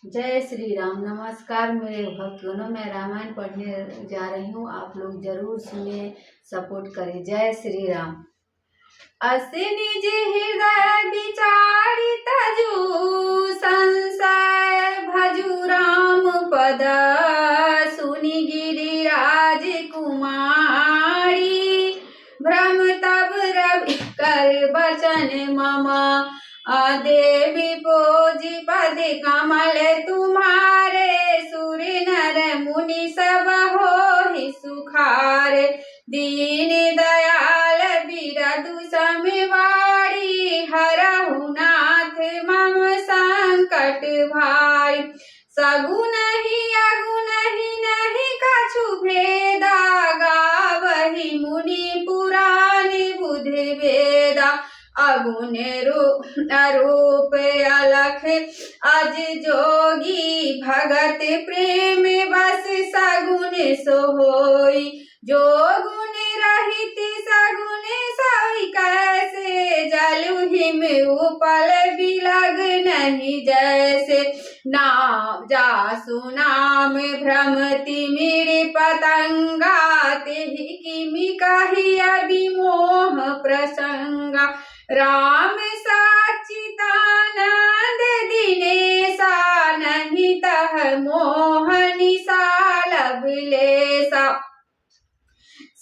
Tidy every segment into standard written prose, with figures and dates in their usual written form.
जय श्री राम। नमस्कार मेरे भक्तों, मैं रामायण पढ़ने जा रही हूँ। आप लोग जरूर सुने, सपोर्ट करें। जय श्री राम। अस निज हृदय विचारित जू संशय भजू राम पद सुनि गिरिराज कुमारी भ्रम तब रवि कर बचन मम देवी पोजी पद कमल तुम्हारे सुर नर मुनि सब हो सुखारे दीन दयाल बिरदु समवाड़ी हरहु नाथ मम संकट भाई सगुन ही अगुन ही नहीं कछु भेदा गावहि मुनि पुराण बुध वेदा अगुण रूप अलख अज जोगी भगत प्रेम बस सगुन सोई जो गुण रहित सगुन सोई कैसे जलु हिम उपल बिलग नहीं जैसे नाम जासु नाम भ्रमति मिरि पतंगा तेहि किमि कहि अभिमोह प्रसंगा राम सच्चिदानंद दिनेशा नहीं तह मोह निशा लवलेशा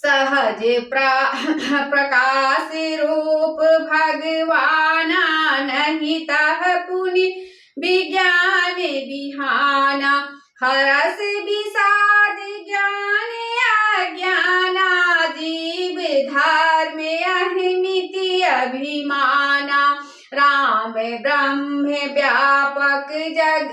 सहज प्रकाश रूप भगवाना नहीं तह पुनि विज्ञान विहाना हरस विषाद ज्ञान अज्ञाना जीव धर्म अहिमिति अभिमाना राम ब्रह्म व्यापक जग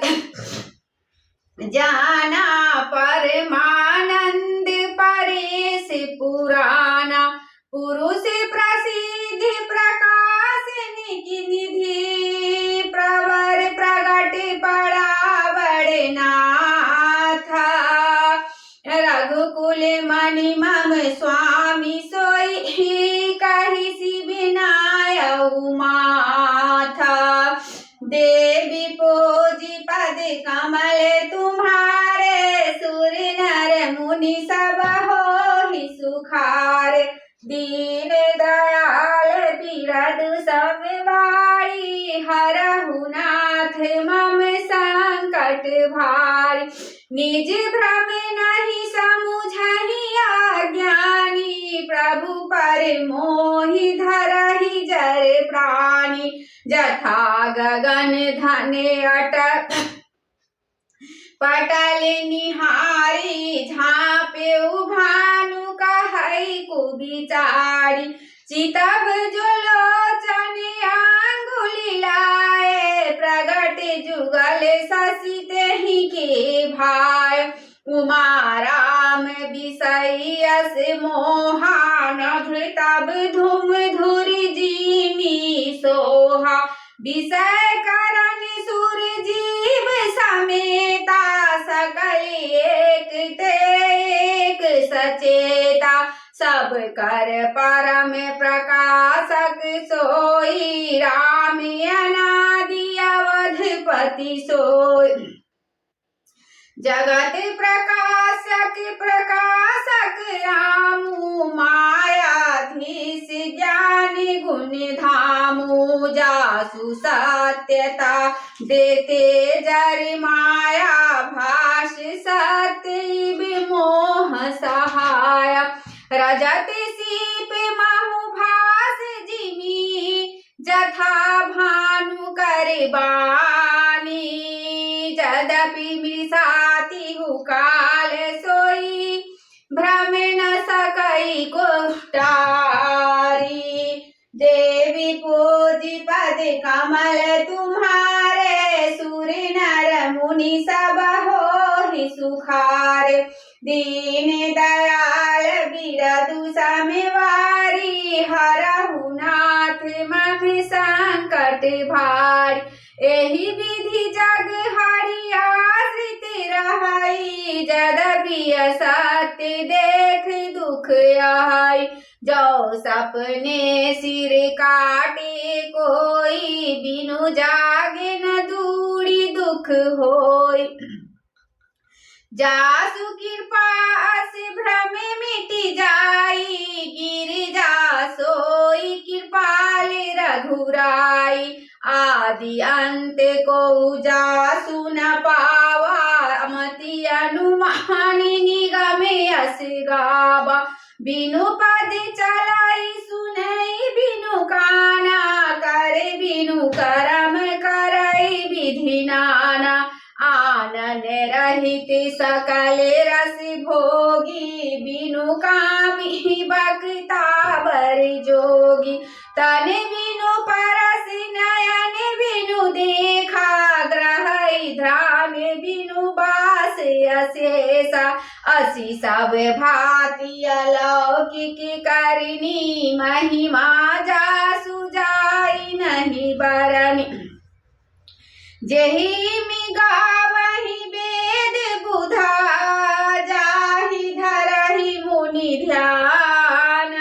जाना परमानंद परेश पुराना पुरुष प्रसिद्ध प्रकाश निधि प्रवर प्रगट परावड़ नाथा रघुकुल मणि मम स्वामी सोई कहि विनाय माथा देवी पोजी पद कमल तुम्हारे सुर नर मुनि सब हो सुखारे दीन दयाल बिरदु समवाड़ी हरहु नाथ मम संकट भारी निज भ्रम नहीं समुझहि अज्ञानी प्रभु पर मोहि धरहि जर प्राणी जथा गगन धने अटक पटल निहारी झाँपे भानु कहै कुबिचारी चितब जो लोचन अंगुली लाए प्रगट जुगल शशि तेहि के भाई उमा राम विषयस मोहा नभ तब धूम धुरि जीमी सोहा विषय करण सुर जीव समेता सकल एक ते एक सचेता सब कर परम प्रकाशक सोई राम अनादि अवधपति सोई जगत प्रकाशक प्रकाशक रामु मायाधीश ज्ञानी गुण धामु जासु सत्यता देते जर माया भाष सत्य विमोह सहाय रजत सीप महु भास जिमी जथा भानु कर बानी जदपि मिसाति काल सोई भ्रम न सकई कोष्टारी देवी पूजी पद कमल तुम्हारे सुर नर मुनि सब हो सुखारे दीन दयाल बिरदु समवारी हरहु नाथ मम संकट भारी एहि विधि जग हरि आश्रित रहाई, यद्यपि असत्य देख दुख आई। जो सपने सिर काटे कोई, बिनु जागे न दूरी दुख होई। जासु कृपा से भ्रम मिट जाई, गिरिजा सोई कृपाल रघुराई। आदि अंत को जासु न पावा, मति अनुमान निगम यस गावा। बिनु पद चलाई सुनई, बिनु काना करे, बिनु करम करई विधि नाना। आनन रहित सकल रस भोगी, बिनु कामी बक्ता बर जोगी। तन बिनु परस नयन बिनु देखा, ग्रह ध्यान बिनु बास अशेषा। असी सब भांति अलौकिक करनी, महिमा जासु जाई नहीं बरनी। जेहि मिगावहि वेद बुधा, जाहि धरहि मुनि ध्यान।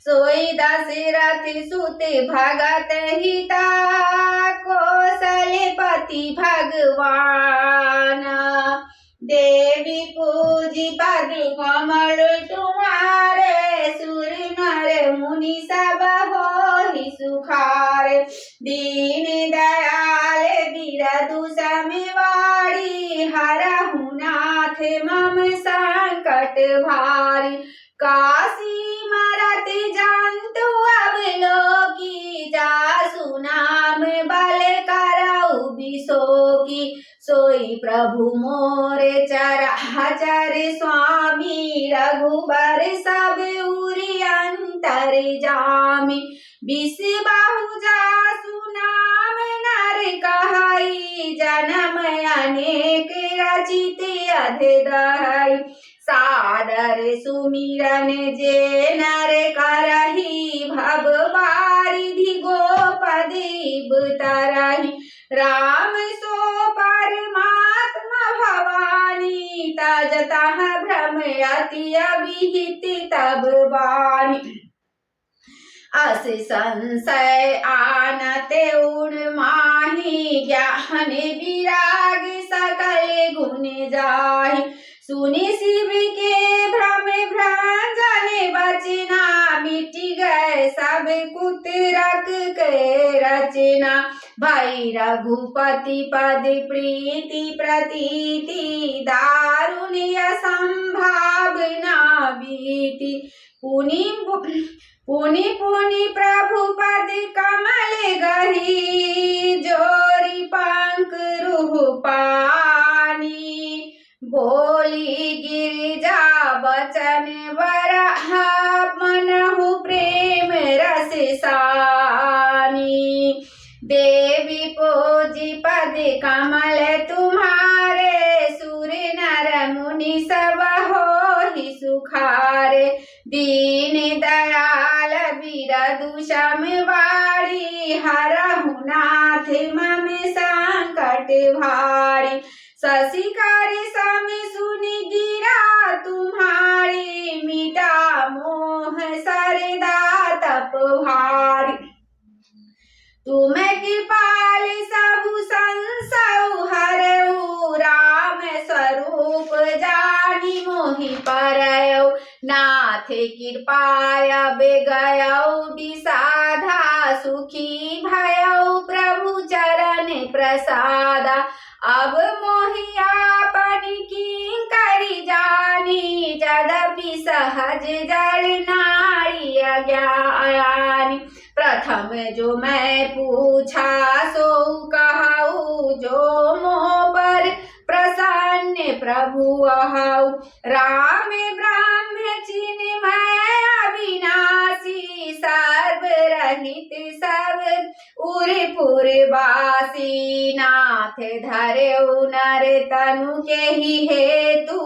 सोई दशरथ सुत भगत हिता, कौशलपति भगवान। देवी पूजी पद कमल तुम्हारे, सुर नर मुनि सब होहि सुखारे। दीन दयाल बिरदु समेवारी, हरहु नाथ मम संकट भारी। काशी मरत जंतु अवलोकी, जासु नाम बल करऊ बिसोकी। सोई प्रभु मोरे चराचर स्वामी, रघुबर सब उरि अंतर जामी। विष बाहु जासु नाम नर कहई, जन्म अनेक रचित अधेदई। सादर सुमिरन जे नर करही, भव बारिधि गोपदीप तरही। राम सो परमात्मा भवानी, तज तह भ्रम अति अभिहित तब बानी। अस संशय आनते उड़ माही, ज्ञान विराग सकल गुण जाहि। सुनि शिव के भ्रम भ्रंजन बचना, मिट गए सब कुतरक के रचना। भई रघुपति पद प्रीति प्रतीति, दारुण असंभावना बीती। पुनि पुनि प्रभु पद कमल गही, जोरी पंख रुह पानी। बोली गिरिजा बचन बरहा, मनहु प्रेम रस सानी। देवी पूजी पद कमल तुम्हारे, सुर नर मुनि सब होहि सुखारे। दीन दयाल बिरदु समवारी, हरहु नाथ मम संकट भारी। शशिकर सम सुनि गिरा तुम्हारी, मिटा मोह सरदा तप भारी। तुम कृपाल सबु संसौ हरऊ, राम स्वरूप जानि मोहि परयौ। नाथ कृपाया बेगयौ विसाधा, सुखी भयौ प्रभु चरण प्रसादा। अब मोहि आपन किंकरि जानी, यद्यपि सहज जड़ नारी अज्ञानी। प्रथम जो मैं पूछा सो कहूँ, जो मोह पर प्रसन्न प्रभु अहौ। राम ब्रह्म चिन्मय अविनाशी, सर्व रहित सब उरपुर वासी। नाथ धरेउ नर तनु के ही हेतु,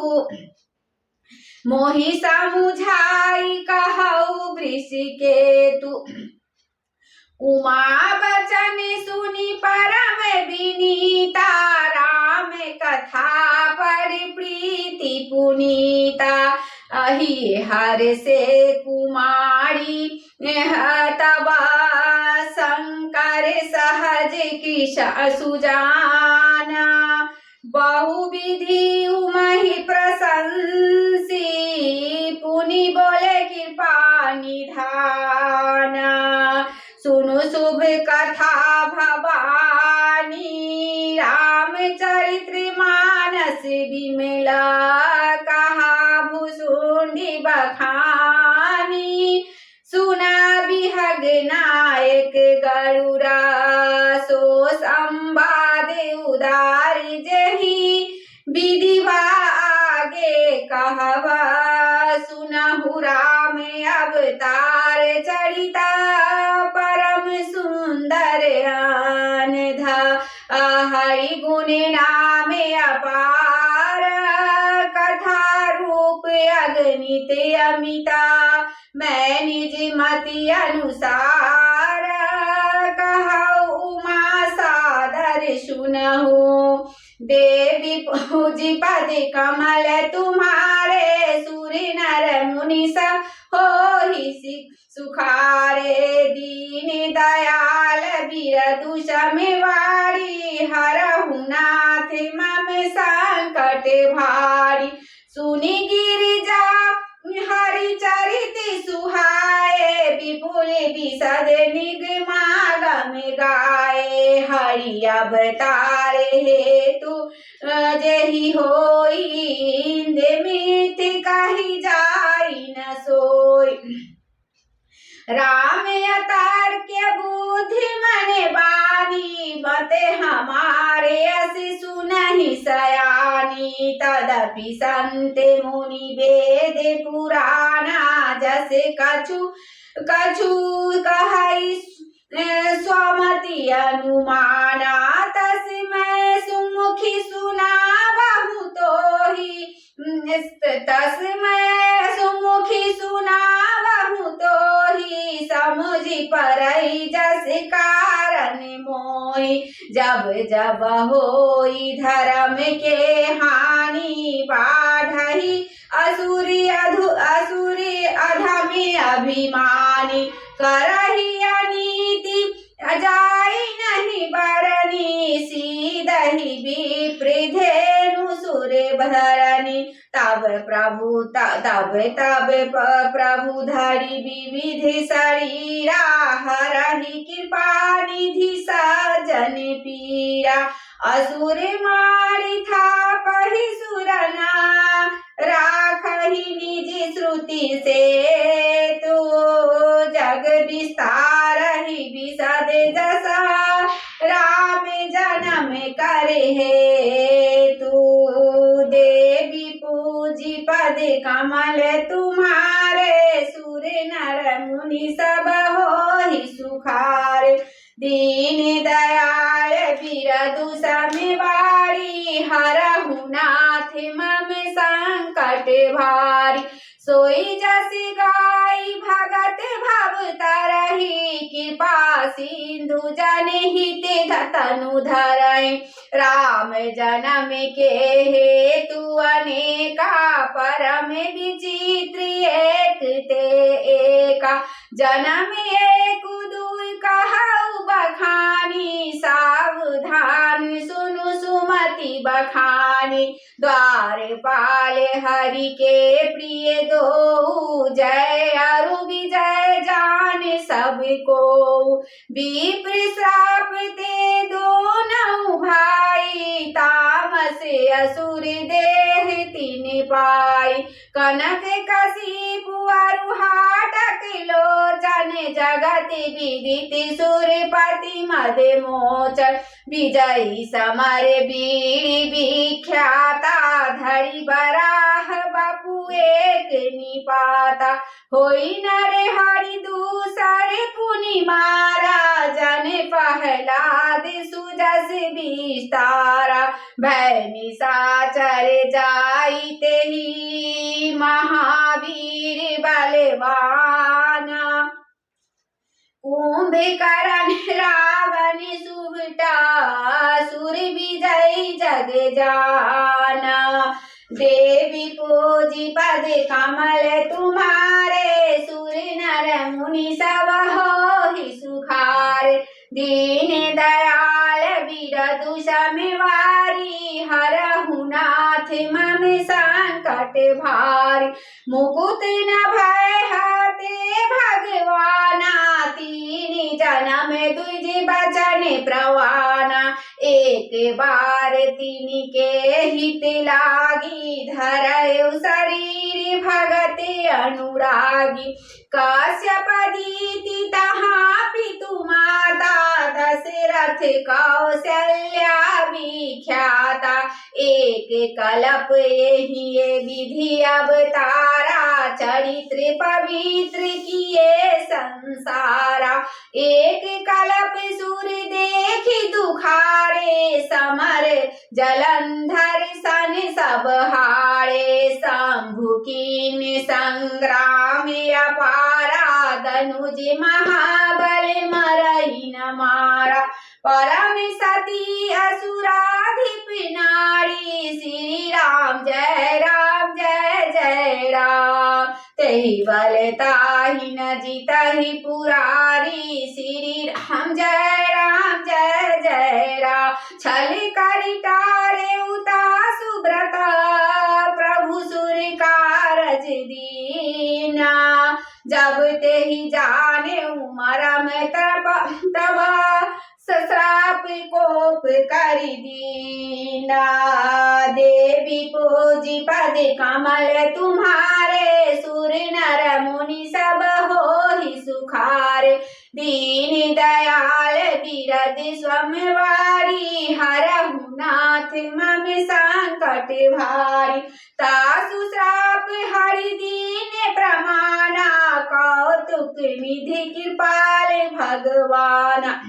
मोहि समुझाई कहौ वृषकेतु। उमा बचन सुनि परम विनीता, राम कथा अहि हर से कुमारी तबा शंकर सहज किश सुजाना बहुविधि उमहि प्रशंसी पुनि बोले कृपा निधाना सुनु शुभ कथा भवानी रामचरित्र मानस विमला कहा भुसुंडी बखानी सुना बिहग नायक गरुड़ा सो संवाद उदारी जही विधिवा आगे कहवा सुनहु राम अवतार चरिता परम सुंदर अनधा हरि गुण नाम अपार कथा रूप अगणित अमिता मैं निज मति अनुसार कहूँ उमा सादर सुनहु देवी पूजी पद कमल तुम्हारे सुर नर मुनि सब हो सुखारे दीन दयाल बिरदु वारी हरहु नाथ मम संकट भारी सुनि गिरिजा हरि चरित सुहाए विपुल विशद निगमागम गाए हरि अवतार हेतु जहि होई इंद मित कहि जाई न सोई राम अवतार के बुद्धि मन बानी बते हमारे असि सुनहि सयानी तदपि संत मुनि वेद पुराना जस कछु कहै स्वमति अनुमाना तस्मै सुमुखी सुना बहु तोहि तस्मै सुमुखी सुना बहु तोहि समुझि परई जस कारण मोहि जब जब होई धर्म के हानि बाढ़हि असुरी अधमी अभिमानी करहि अनीति अजाई नहीं बरनी सीधहि विप्रधेनु सुर भरनी तब प्रभु धरि विविध शरीरा हरहि कृपा निधि सजन पीरा असुर मारि था पहि सुरना राखहि निज श्रुति से तो जग विस्तारहि विशद जसा राम जन्म करे हे तू देवी पूजी पद कमल तुम्हारे सुर नर मुनि सब होहि सुखार दीन दयाल बिरदु समेवारी हरहु नाथ मम संकट भारी सोई जसि गाई भगत भव तरहि कृपा सिंधु जनहित तनु धरहि राम जन्म के हेतु अनेका परम विचित्र एक ते एका जन्म एक दुई कहु बखानी सावधान सुनु सुमति बखानी द्वारपाल हरि के प्रिय दो जय अरु विजय जान सबको विप्र श्राप ते दोनों भाई तामस असुर देह तीन पाई कनक कशिपु अरु हाटक लोचन जगत विदित सुरपति मद मोचन विजयी समर वीर विख्याता धरि बराह बपु एक निपाता होई नरे हरि दूसर पुनि मारा जन प्रहलाद सुजस विस्तारा भय निशाचर जाई तेहि महावीर बलवाना कुंभकर्ण रावण सुभटा सुर विजय जग जाना देवी पूजी पद कमल तुम्हारे, सुर नर मुनि सब होहि सुखारे। दीन दयाल बिरदु समिवारी, हरहु नाथ मम संकट भारी। मुकुट न भय हते भगवाना, तीन जन्म दुज बचन प्रवाना। एक बार तीन के हित लागी, धरयु शरीर भगत अनुरागी। कश्यप दीति तहाँ पितु माता, दशरथ कौशल्या विख्याता। एक कल्प यही विधि अवतारा, चरित्र पवित्र किए संसारा। एक कल्प सुर देखी दुखारे, समर जलंधर सन सब हारे। शंभु कीन संग्राम अपारा, धनुज महाबल मरई न मारा। परम सती असुराधिप नारी, श्री राम जय राम जय जय राम। तेहि बल ताहि न जीतहि पुरारी, श्री राम जय राम जय जय राम। छल करि टारे उता सुब्रता, प्रभु सुर कारज दीना। जब तेहि जाने मरम तब, श्राप कोप करि दीना। देवी पूजी पद कमल तुम्हारे, सुर नर मुनि सब होहि सुखारे। दीन दयाल बिरद स्वयंवारी, हरहु नाथ मम संकट भारी। तासु श्राप हरि दीन प्रमाना, कौतुक निधि कृपाल भगवाना।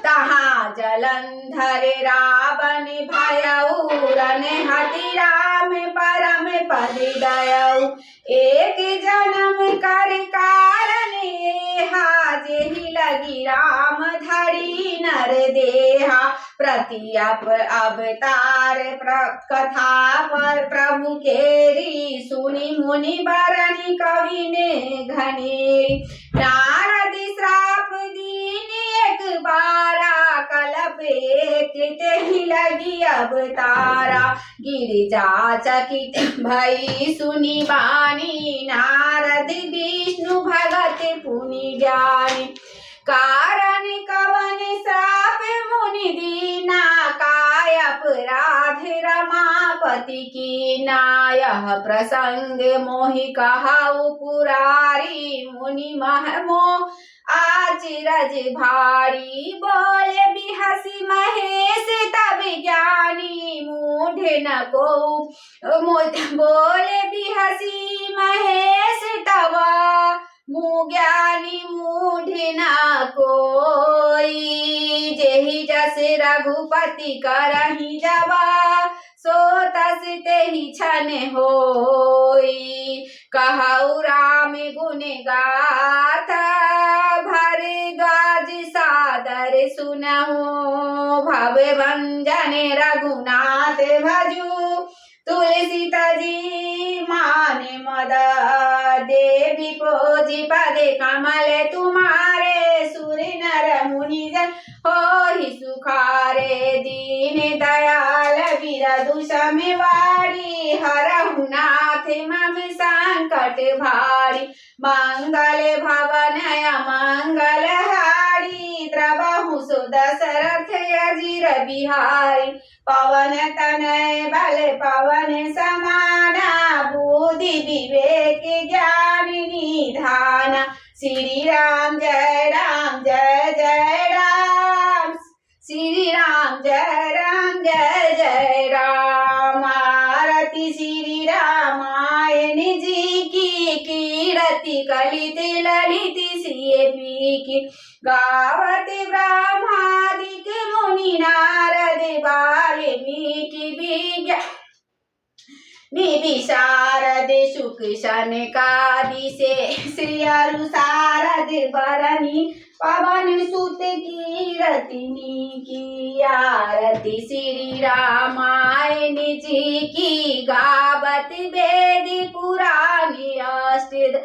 तहाँ जलंधर रावण भयउ, रनहति राम परम पद दयउ। एक जन्म कर कारण एहा, जेहि लगी राम धरि नर देहा। प्रति अवतार कथा पर प्रभु केरी, सुनि मुनि बरनि कवि ने घनेरी। नारद श्राप दीन एक बारा, कल्प एक तेहि लगी अवतारा। गिरिजा चकित भई सुनि बानी, नारद विष्णु भगत पुनि ज्ञानी। कारण कवन श्राप मुनि दीना, काय अपराध रमापति कीना। यह प्रसंग मोहि कहु पुरारी, मुनि मह मोह आचरज भारी। बोले बिहसी महेश तब ज्ञानी, मूढ़ न को बोले बिहसी महेश तब, ज्ञानी मूढ़ न कोई। जेहि जस रघुपति करहि जवा, सो तस तेहि छन होई। कहु राम गुण गाथा, भरद्वाज सादर सुनहु। भव भंजन रघुनाथ भजु, तुलसी तजी माने मद। देवी पूजी पद कमल तुम्हारे, सुर नर मुनि जन होहि सुखारे। दीन दयाल बिरदु समिवारी, हरहु नाथ मम संकट भारी। मंगल भवन अमंगल हारी, द्रवहु सो दशरथ अजिर बिहारी। पवन तनय बल पवन समाना, बुद्धि विवेक ज्ञान निधाना। श्री राम जय राम जय जय राम, श्री राम जय जय राम। आरती श्री रामायण जी की, कीरति कलित ललित सियपी की। गावत ब्रह्मादिक मुनि नारद, वाल्मीकि विज्ञानी विशारद। शुक सनकादि से श्री अरु शारद बरनी, पवन सुत कीरति की। आरती श्री रामायण मायन जी की गावत वेद पुराणी अष्ट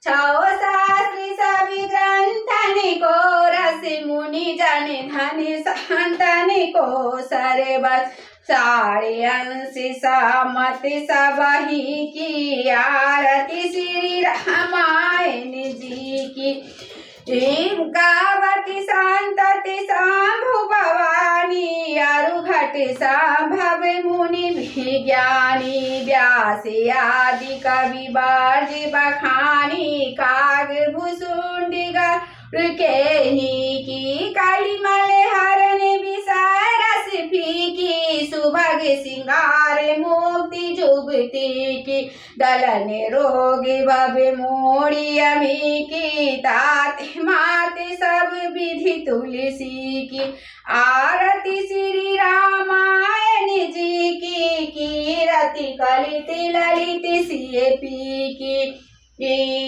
छो शास्त्र सभी ग्रंथन को रस मुनि जन धन संतन को सर्वस सारे अंश सहमत सबही की आरती श्री रामायण जी की गावती संतति शंभु भवानी अरुघट संभव मुनि विज्ञानी व्यास आदि कवि बाज बखानी काग भुसुंडी के ही की कालीमल हरण विषय रस फीकी सुभग सिंगार मुक्ति जुगती की दलन रोग भव मोड़ी अमी की तात मात सब विधि तुलसी की आरती श्री रामायण जी की कीरति कलित ललित सिए पी की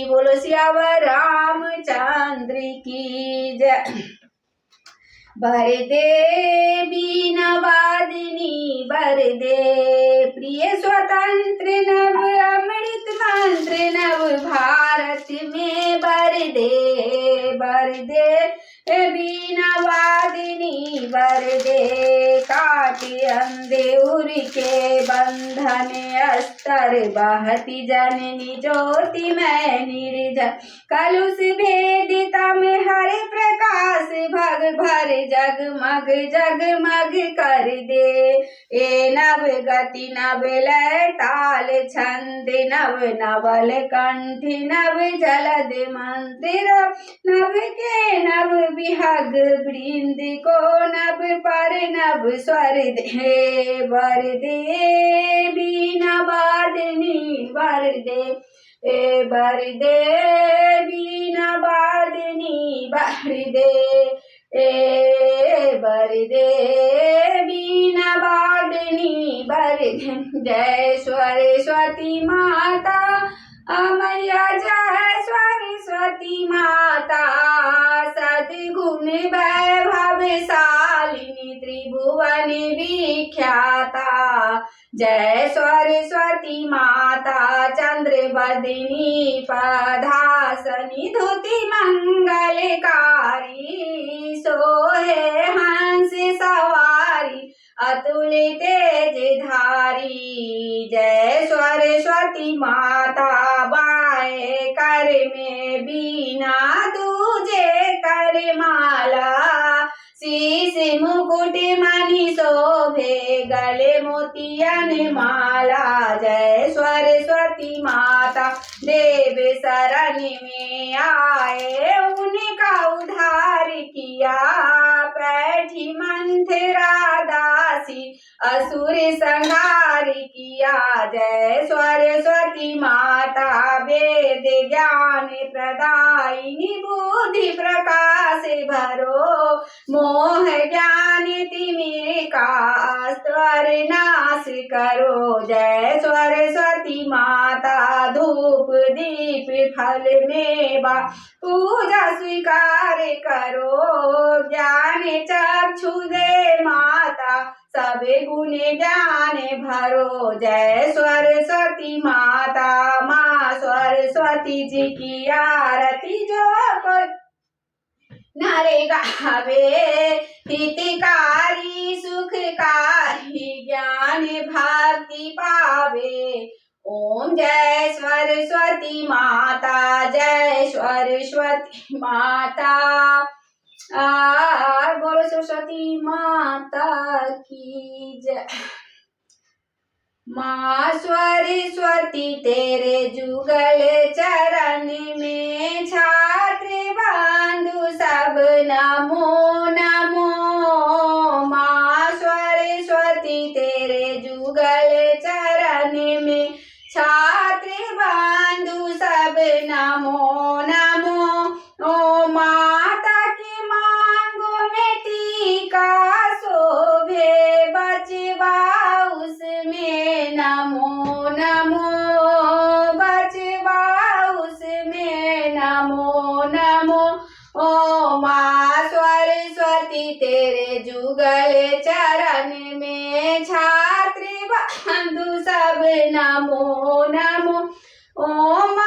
बोलो सियावर रामचंद्र की जय। भर दे बीना वादिनी भर दे प्रिय स्वतंत्र नव अमृत मंत्र नव भारत में भर दे बीना वादिनी भर दे काटे अंधेर के बंधन अस्तर बहती जननी ज्योति में निर्जन कलुष भेदिता में हर प्रकाश भग भर जगमग जगमग कर दे ए नव गति नव लय ताल छंद नव नवल कंठ नव जलद मंत्र नव के नव विहग वृंद को नव पर नव स्वर दे वर दे बीना वादनी वर दे ए बर दे बीना वादनी बर दे ए बर दे बीना वादनी बर दे। जय सरस्वती माता मैया जय सरस्वती माता सद्गुण वैभव शालिनी त्रिभुवन विख्याता जय सरस्वती माता चंद्र बदनी पधासनी धुति मंगलकारी सोहे हंस सवारी अतुल तेज धारी जय सरस्वती माता बाएं कर में बीना दूजे कर माला शीश मुकुट मणि शोभे गले मोतियन माला जय सरस्वती माता देव शरण में आए उनका उद्धार किया बैठी मंथरा दासी असुर संहार किया जय सरस्वती माता वेद ज्ञान प्रदायिनी बुद्धि प्रकाश भरो मोह ज्ञान तिमिर का स्तर नाश करो जय सरस्वती माता धूप दीप फल मेवा पूजा स्वीकार करो ज्ञान चक्षु दे माता सब गुण ज्ञान भरो जय सरस्वती माता माँ सरस्वती जी की आरती जो नारे गावे हितकारी सुखकारी ज्ञान भक्ति पावे ओम जय सरस्वती माता जय सरस्वती माता बोलो सरस्वती माता की जय। माँ सरस्वती तेरे जुगल चरण में छात्र बंधु सब नमो नमो माँ सरस्वती तेरे जुगल चरण में छात्र बंधु सब नमो नमो ओ माता के मांगों में टीका शोभे बचवा उसमें नमो नमो बचवा उसमें नमो नमो ओ माँ सरस्वती तेरे जुगल चरण में छा नमो नमो ओम